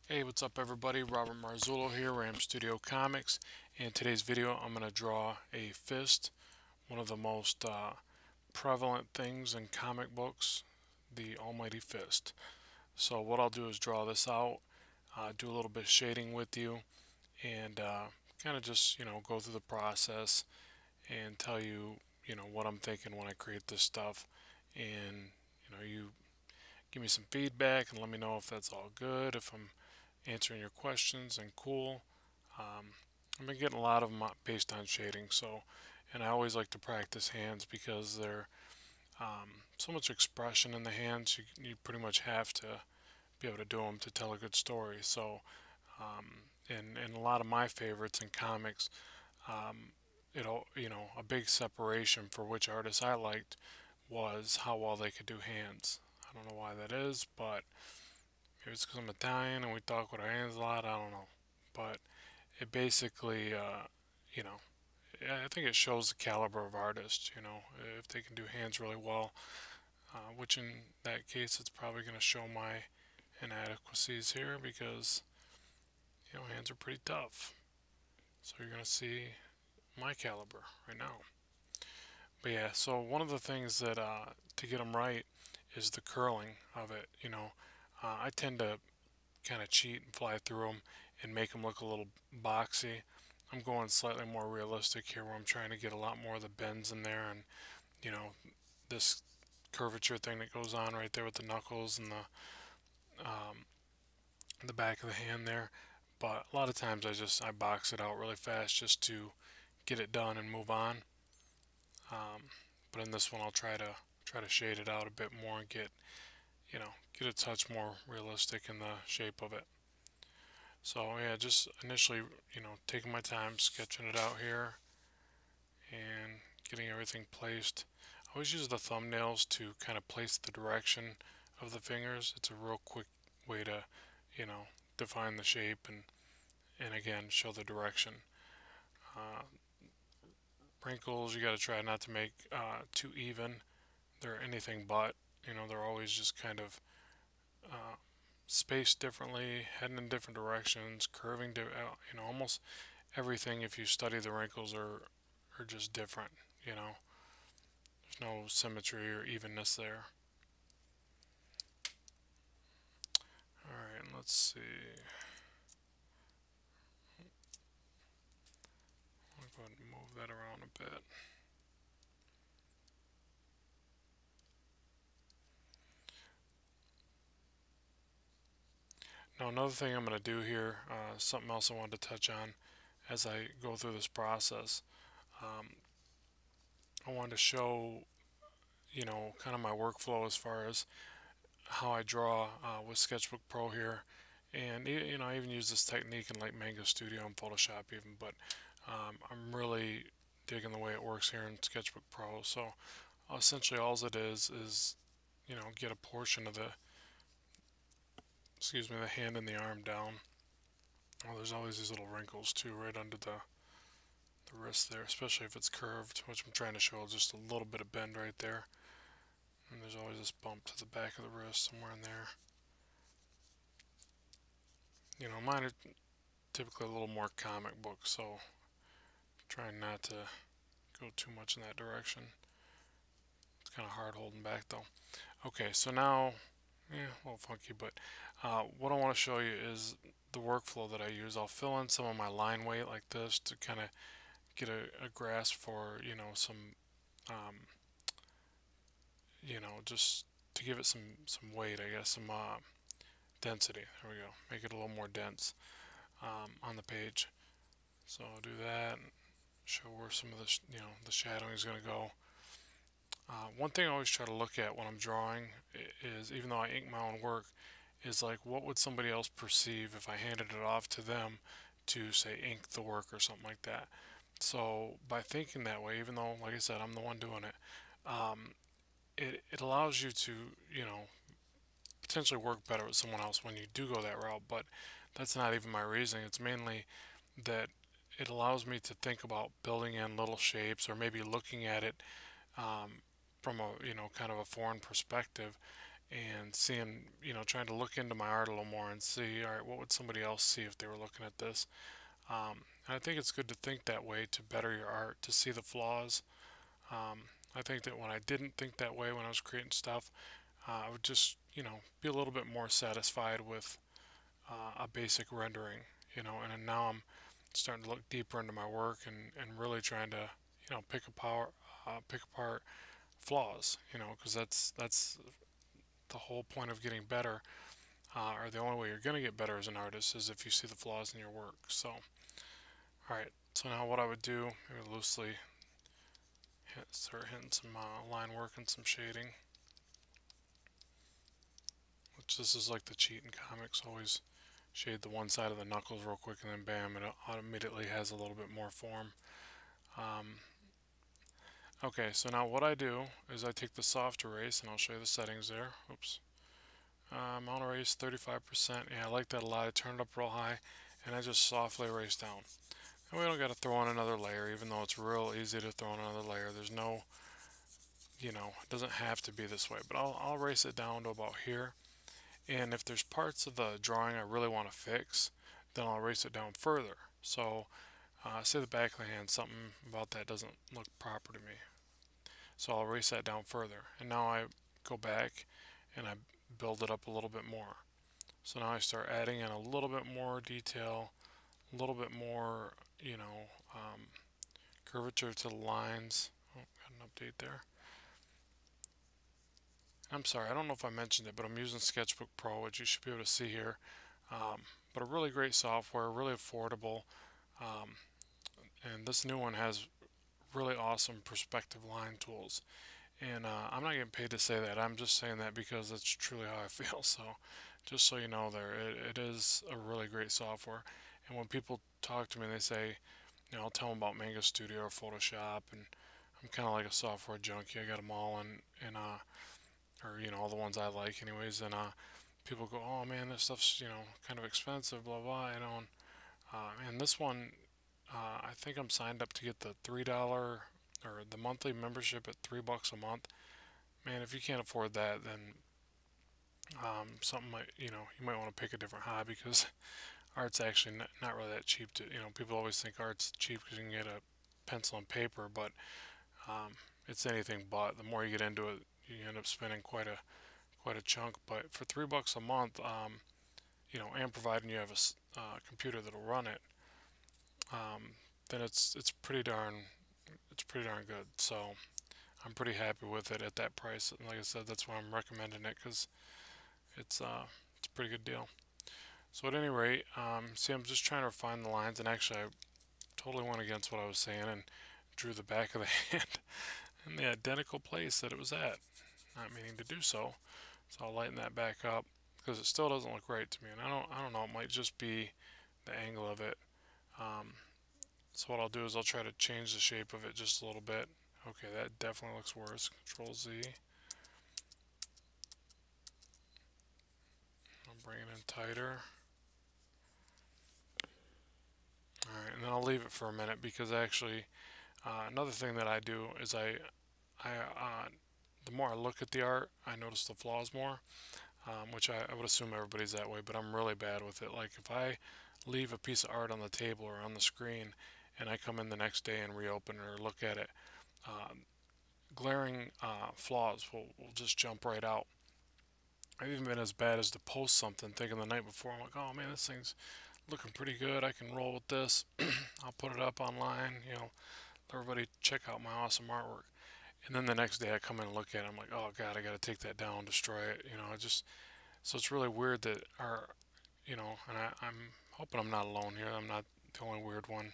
Hey, what's up everybody? Robert Marzullo here, Studios Comics. In today's video, I'm going to draw a fist, one of the most prevalent things in comic books, the almighty fist. So what I'll do is draw this out, do a little bit of shading with you, and kind of just, go through the process and tell you, what I'm thinking when I create this stuff. And, you give me some feedback and let me know if that's all good, if I'm answering your questions and cool. Um, I've been getting a lot of them based on shading, so and I always like to practice hands because they're so much expression in the hands. You pretty much have to be able to do them to tell a good story. So, and a lot of my favorites in comics, um, a big separation for which artists I liked was how well they could do hands. I don't know why that is, but maybe it's because I'm Italian and we talk with our hands a lot. I don't know, but it basically, you know, I think it shows the caliber of artist. If they can do hands really well, which in that case, it's probably going to show my inadequacies here because hands are pretty tough. So you're going to see my caliber right now. But yeah, so one of the things that to get them right is the curling of it. I tend to kind of cheat and fly through them and make them look a little boxy. I'm going slightly more realistic here where I'm trying to get a lot more of the bends in there and, you know, this curvature thing that goes on right there with the knuckles and the back of the hand there. But a lot of times I box it out really fast just to get it done and move on. Um, but in this one I'll try to shade it out a bit more and get a touch more realistic in the shape of it. So yeah, just initially, taking my time sketching it out here and getting everything placed. I always use the thumbnails to kind of place the direction of the fingers. It's a real quick way to, you know, define the shape and again show the direction. Uh, Wrinkles you got to try not to make too even. They're anything but. They're always just kind of uh, spaced differently, heading in different directions, curving. Almost everything. If you study the wrinkles are just different. There's no symmetry or evenness there. All right, let's see. I'll go ahead and move that around a bit. Now, another thing I'm going to do here, something else I wanted to touch on as I go through this process. Um, I wanted to show, kind of my workflow as far as how I draw with Sketchbook Pro here. And, I even use this technique in like Manga Studio and Photoshop even, but I'm really digging the way it works here in Sketchbook Pro. So essentially all it is, get a portion of the hand and the arm down. Oh, there's always these little wrinkles too right under the wrist there, especially if it's curved, which I'm trying to show just a little bit of bend right there. And there's always this bump to the back of the wrist somewhere in there. Mine are typically a little more comic book, so trying not to go too much in that direction. It's kind of hard holding back though. Okay, so now, yeah, a little funky, but what I want to show you is the workflow that I use. I'll fill in some of my line weight like this to kind of get a grasp for, um, just to give it some weight, I guess, some density. There we go. Make it a little more dense on the page. So I'll do that and show where some of the shadowing is going to go. One thing I always try to look at when I'm drawing is, even though I ink my own work, is like what would somebody else perceive if I handed it off to them to say ink the work or something like that. So by thinking that way, even though, like I said, I'm the one doing it, it allows you to, potentially work better with someone else when you do go that route. But that's not even my reasoning. It's mainly that it allows me to think about building in little shapes or maybe looking at it um, from a kind of a foreign perspective and seeing, trying to look into my art a little more and see, all right, what would somebody else see if they were looking at this? And I think it's good to think that way to better your art, to see the flaws. I think that when I didn't think that way when I was creating stuff, I would just, be a little bit more satisfied with a basic rendering, and then now I'm starting to look deeper into my work and really trying to, pick apart flaws, because that's the whole point of getting better, or the only way you're going to get better as an artist is if you see the flaws in your work. So, all right. So now what I would do, maybe loosely start hitting some line work and some shading. Which this is like the cheat in comics, always shade the one side of the knuckles real quick and then bam, it immediately has a little bit more form. Um, okay, so now what I do is I take the soft erase and I'll show you the settings there. Oops. Mount erase 35%. Yeah, I like that a lot. I turn it up real high and I just softly erase down. And we don't got to throw on another layer, even though it's real easy to throw on another layer. There's no, it doesn't have to be this way, but I'll erase it down to about here. And if there's parts of the drawing I really want to fix, then I'll erase it down further. So, say the back of the hand, something about that doesn't look proper to me. So I'll erase that down further. And now I go back and I build it up a little bit more. So now I start adding in a little bit more detail, a little bit more, curvature to the lines. Oh, got an update there. I'm sorry, I don't know if I mentioned it, but I'm using Sketchbook Pro, which you should be able to see here. But a really great software, really affordable. Um, and this new one has really awesome perspective line tools. And I'm not getting paid to say that. I'm just saying that because that's truly how I feel. So just so you know there, it is a really great software. And when people talk to me, they say, I'll tell them about Manga Studio or Photoshop, and I'm kind of like a software junkie. I got them all or all the ones I like anyways, and people go, oh man, this stuff's kind of expensive, blah blah, and this one, I think I'm signed up to get the $3 or the monthly membership at $3 a month. Man, if you can't afford that, then something might, you might want to pick a different hobby, because art's actually not really that cheap. To people always think art's cheap because you can get a pencil and paper, but it's anything but. The more you get into it, you end up spending quite a chunk. But for $3 a month, and providing you have a computer that'll run it, then it's pretty darn good. So I'm pretty happy with it at that price. And like I said, that's why I'm recommending it, because it's a pretty good deal. So at any rate, see, I'm just trying to refine the lines, and actually I totally went against what I was saying and drew the back of the hand in the identical place that it was at, not meaning to do so. So I'll lighten that back up, because it still doesn't look right to me, and I don't know, it might just be the angle of it. So what I'll do is I'll try to change the shape of it just a little bit. Okay, that definitely looks worse. Control Z. I'll bring it in tighter. Alright, and then I'll leave it for a minute, because actually another thing that I do is the more I look at the art, I notice the flaws more, which I would assume everybody's that way, but I'm really bad with it. Like if I leave a piece of art on the table or on the screen, and I come in the next day and reopen it or look at it, glaring flaws will just jump right out. I've even been as bad as to post something thinking the night before, I'm like, oh man, this thing's looking pretty good, I can roll with this. I'll put it up online, let everybody check out my awesome artwork. And then the next day I come in and look at it, I'm like, oh god, I gotta take that down, destroy it. So it's really weird that and I'm hoping I'm not alone here. I'm not the only weird one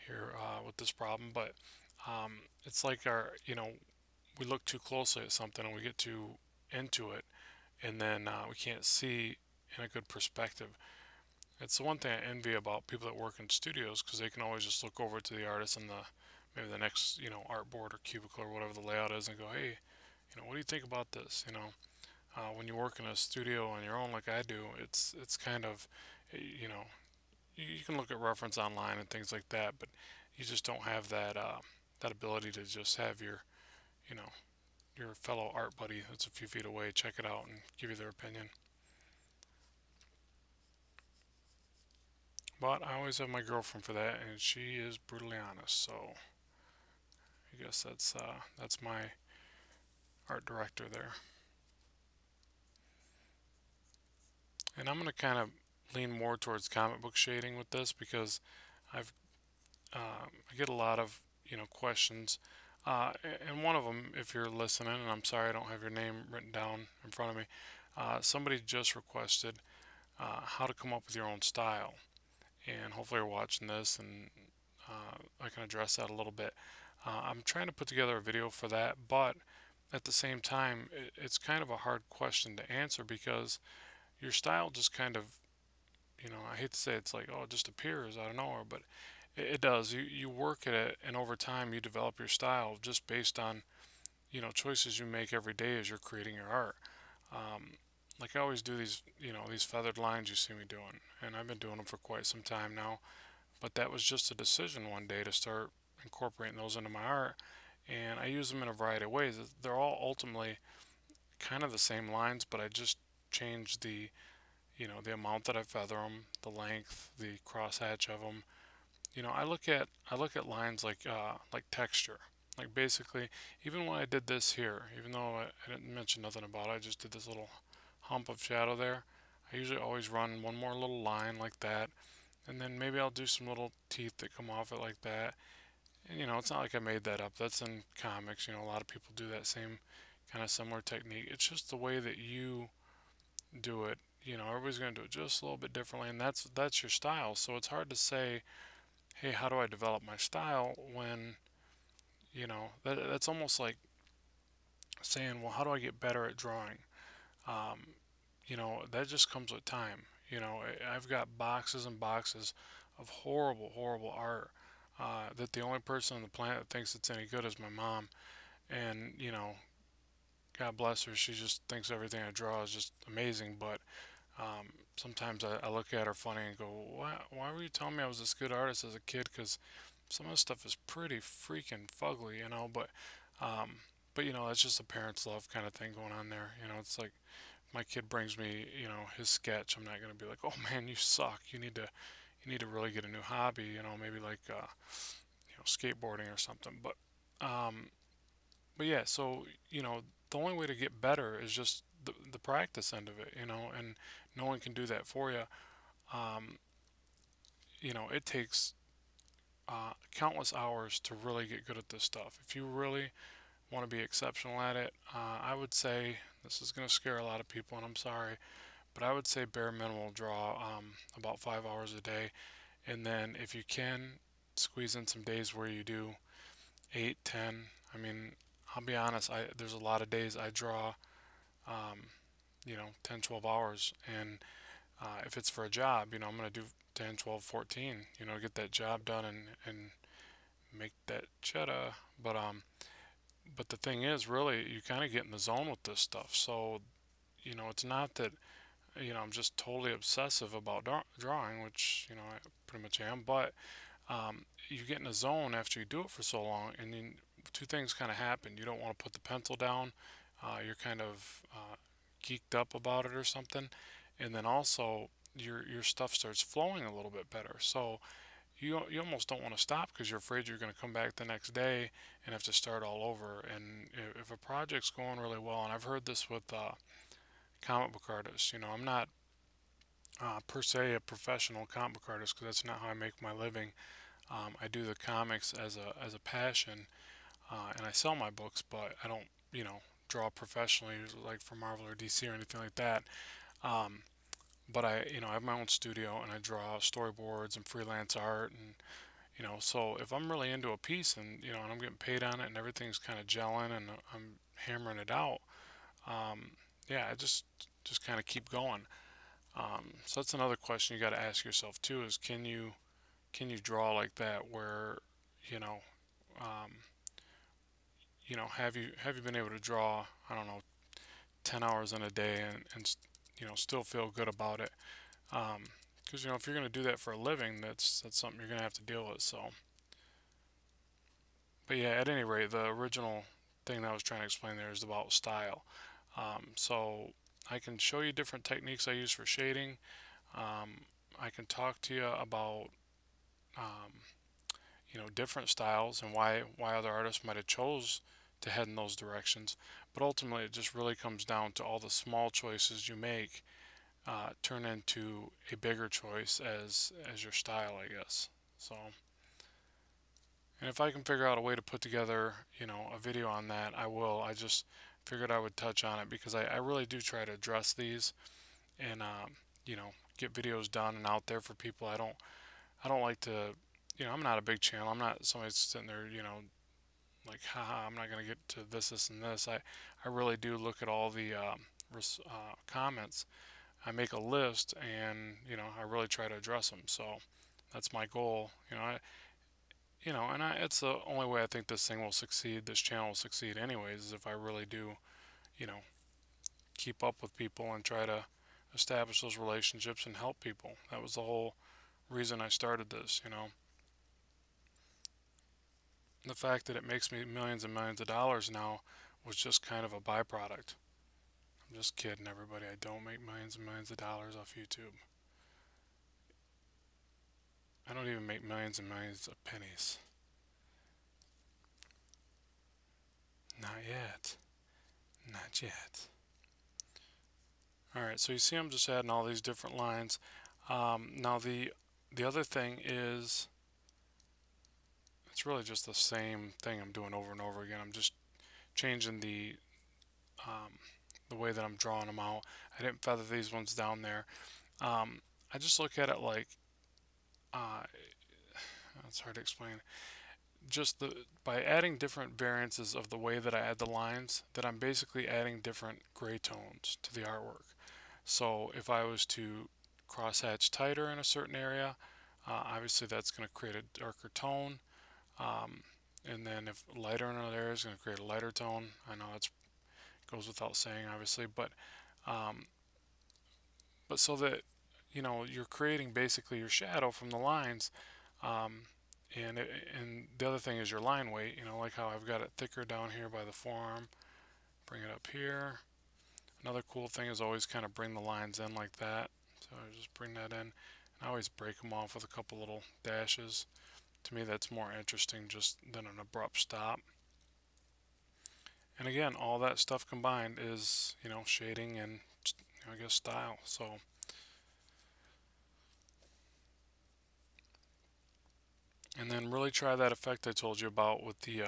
here with this problem, but it's like we look too closely at something and we get too into it, and then we can't see in a good perspective. It's the one thing I envy about people that work in studios, because they can always just look over to the artist and maybe the next artboard or cubicle or whatever the layout is, and go, hey, what do you think about this? When you work in a studio on your own like I do, it's kind of, you can look at reference online and things like that, but you just don't have that ability to just have your, you know, your fellow art buddy that's a few feet away check it out and give you their opinion. But I always have my girlfriend for that, and she is brutally honest. So I guess that's my art director there. And I'm gonna kind of lean more towards comic book shading with this because I've I get a lot of questions, and one of them, if you're listening, and I'm sorry I don't have your name written down in front of me, somebody just requested how to come up with your own style, and hopefully you're watching this, and I can address that a little bit. I'm trying to put together a video for that, but at the same time, it's kind of a hard question to answer because your style just kind of, I hate to say it's like, oh, it just appears out of nowhere, but it does. You work at it, and over time you develop your style just based on choices you make every day as you're creating your art. Um, like I always do these feathered lines you see me doing, and I've been doing them for quite some time now. But that was just a decision one day to start incorporating those into my art, and I use them in a variety of ways. They're all ultimately kind of the same lines, but I just changed the amount that I feather them, the length, the crosshatch of them. I look at lines like texture. Like basically, even when I did this here, even though I didn't mention nothing about it, I just did this little hump of shadow there. I usually always run one more little line like that, and then maybe I'll do some little teeth that come off it like that. And it's not like I made that up. That's in comics. A lot of people do that same kind of similar technique. It's just the way that you do it. Everybody's going to do it just a little bit differently, and that's your style. So it's hard to say, hey, how do I develop my style when that's almost like saying, well, how do I get better at drawing? Um, that just comes with time. I've got boxes and boxes of horrible, horrible art that the only person on the planet that thinks it's any good is my mom. And, God bless her, she just thinks everything I draw is just amazing. But sometimes I look at her funny and go, why were you telling me I was this good artist as a kid? Because some of the stuff is pretty freaking fugly. Um, but that's just a parent's love kind of thing going on there. It's like my kid brings me, his sketch. I'm not gonna be like, oh man, you suck. You need to really get a new hobby. Maybe like skateboarding or something. But yeah, so the only way to get better is just the practice end of it. And no one can do that for you. Um, it takes countless hours to really get good at this stuff. If you really want to be exceptional at it, I would say this is going to scare a lot of people, and I'm sorry, but I would say bare minimum draw about 5 hours a day, and then if you can squeeze in some days where you do 8, 10. I mean, I'll be honest. There's a lot of days I draw, um, 10, 12 hours, and if it's for a job, I'm going to do 10, 12, 14. Get that job done and make that cheddar. But the thing is, really, you kind of get in the zone with this stuff. So, it's not that, I'm just totally obsessive about drawing, which, I pretty much am. But you get in a zone after you do it for so long, and then two things kind of happen. You don't want to put the pencil down. You're kind of geeked up about it or something. And then also, your stuff starts flowing a little bit better. So, you almost don't want to stop because you're afraid you're going to come back the next day and have to start all over. And if a project's going really well, and I've heard this with comic book artists, I'm not per se a professional comic book artist because that's not how I make my living. I do the comics as a passion, and I sell my books, but I don't draw professionally like for Marvel or DC or anything like that. Um, but I have my own studio and I draw storyboards and freelance art, and so if I'm really into a piece and and I'm getting paid on it and everything's kind of gelling and I'm hammering it out, um, yeah, I just kind of keep going. So that's another question you got to ask yourself too: is can you draw like that where you know um, have you been able to draw, I don't know, 10 hours in a day and still feel good about it? Because if you're going to do that for a living, that's something you're going to have to deal with. So, but yeah, at any rate, the original thing that I was trying to explain there is about style. So I can show you different techniques I use for shading. I can talk to you about um, different styles and why other artists might have chose to head in those directions. But ultimately, it just really comes down to all the small choices you make turn into a bigger choice as your style, I guess. So, and if I can figure out a way to put together, a video on that, I will. I just figured I would touch on it because I really do try to address these and get videos done and out there for people. I don't like to, I'm not a big channel. I'm not somebody sitting there, like, haha, I'm not gonna get to this, and this. I really do look at all the comments. I make a list, and I really try to address them. So that's my goal. It's the only way I think this thing will succeed. This channel will succeed, anyways, is if I really do, you know, keep up with people and try to establish those relationships and help people. That was the whole reason I started this. The fact that it makes me millions and millions of dollars now was just kind of a byproduct. I'm just kidding, everybody. I don't make millions and millions of dollars off YouTube. I don't even make millions and millions of pennies. Not yet. Not yet. Alright, so you see I'm just adding all these different lines. Now the other thing is, it's really just the same thing I'm doing over and over again. I'm just changing the way that I'm drawing them out. I didn't feather these ones down there. I just look at it like, it's hard to explain. Just by adding different variances of the way that I add the lines, that I'm basically adding different gray tones to the artwork. So if I was to crosshatch tighter in a certain area, obviously that's going to create a darker tone. And then if lighter in another area is going to create a lighter tone. I know that goes without saying, obviously, but so that you're creating basically your shadow from the lines. And the other thing is your line weight. Like how I've got it thicker down here by the forearm. Bring it up here. Another cool thing is always kind of bring the lines in like that. So I just bring that in. And I always break them off with a couple little dashes. To me, that's more interesting just than an abrupt stop. And again, all that stuff combined is, shading and, I guess, style. So, and then really try that effect I told you about with the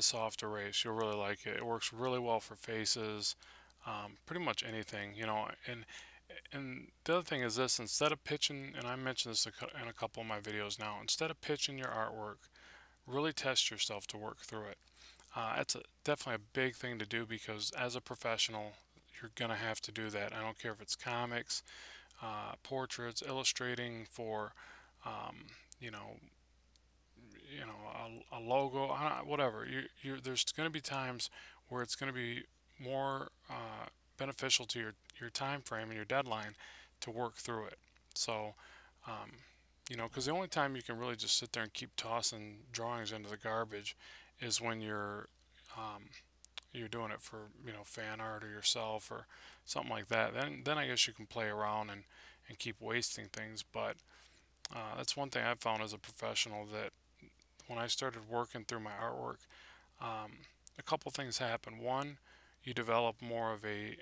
soft erase. You'll really like it. It works really well for faces, pretty much anything, And the other thing is this: instead of pitching, and I mentioned this in a couple of my videos now, instead of pitching your artwork, really test yourself to work through it. That's definitely a big thing to do because as a professional, you're going to have to do that. I don't care if it's comics, portraits, illustrating for, you know, a logo, whatever. There's going to be times where it's going to be more beneficial to your time frame and your deadline to work through it. So, because the only time you can really just sit there and keep tossing drawings into the garbage is when you're doing it for fan art or yourself or something like that. Then I guess you can play around and keep wasting things. But that's one thing I've found as a professional, that when I started working through my artwork, a couple things happen. One, you develop more of a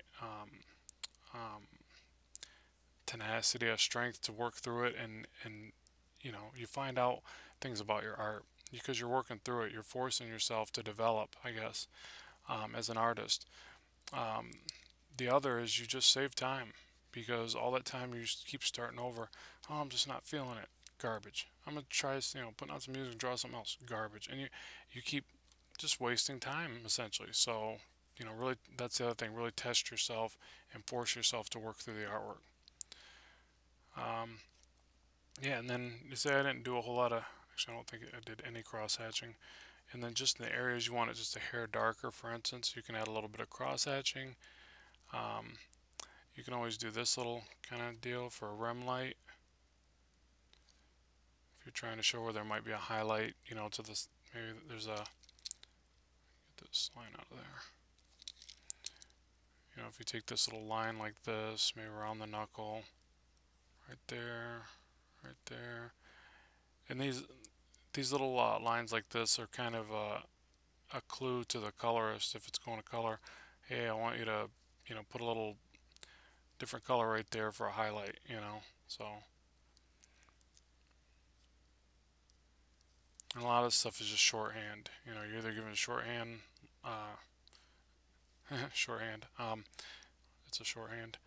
tenacity, a strength to work through it, and you find out things about your art because you're working through it. You're forcing yourself to develop, I guess, as an artist. The other is you just save time because all that time you keep starting over. Oh, I'm just not feeling it. Garbage. I'm gonna try, putting on some music and draw something else. Garbage. And you keep just wasting time essentially. So really, that's the other thing. Really test yourself and force yourself to work through the artwork. Yeah, and then you say I didn't do a whole lot of. Actually, I don't think I did any cross hatching. And then just in the areas you want it just a hair darker, for instance, you can add a little bit of cross hatching. You can always do this little kind of deal for a rim light. If you're trying to show where there might be a highlight, to this, maybe there's a, get this line out of there. You know, if you take this little line like this, maybe around the knuckle, right there, right there, and these little lines like this are kind of a clue to the colorist if it's going to color. Hey, I want you to, you know, put a little different color right there for a highlight, you know. So, and a lot of stuff is just shorthand. You know, you're either given shorthand, shorthand. It's a shorthand.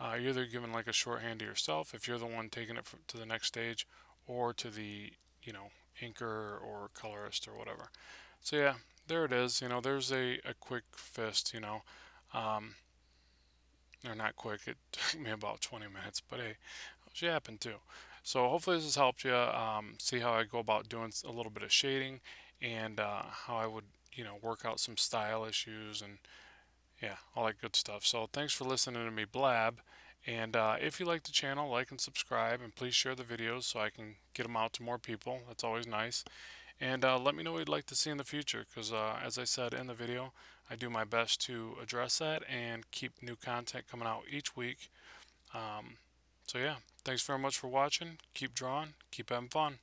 You're either given like a shorthand to yourself if you're the one taking it to the next stage, or to the, you know, inker or colorist or whatever. So yeah, there it is. You know, there's a quick fist. You know, or not quick. It took me about 20 minutes, but hey, I was yapping too. So hopefully this has helped you see how I go about doing a little bit of shading, and how I would, you know, work out some style issues and yeah, all that good stuff. So thanks for listening to me blab. And if you like the channel, like and subscribe, and please share the videos so I can get them out to more people. That's always nice. And let me know what you'd like to see in the future, because as I said in the video, I do my best to address that and keep new content coming out each week. So yeah, thanks very much for watching. Keep drawing, keep having fun.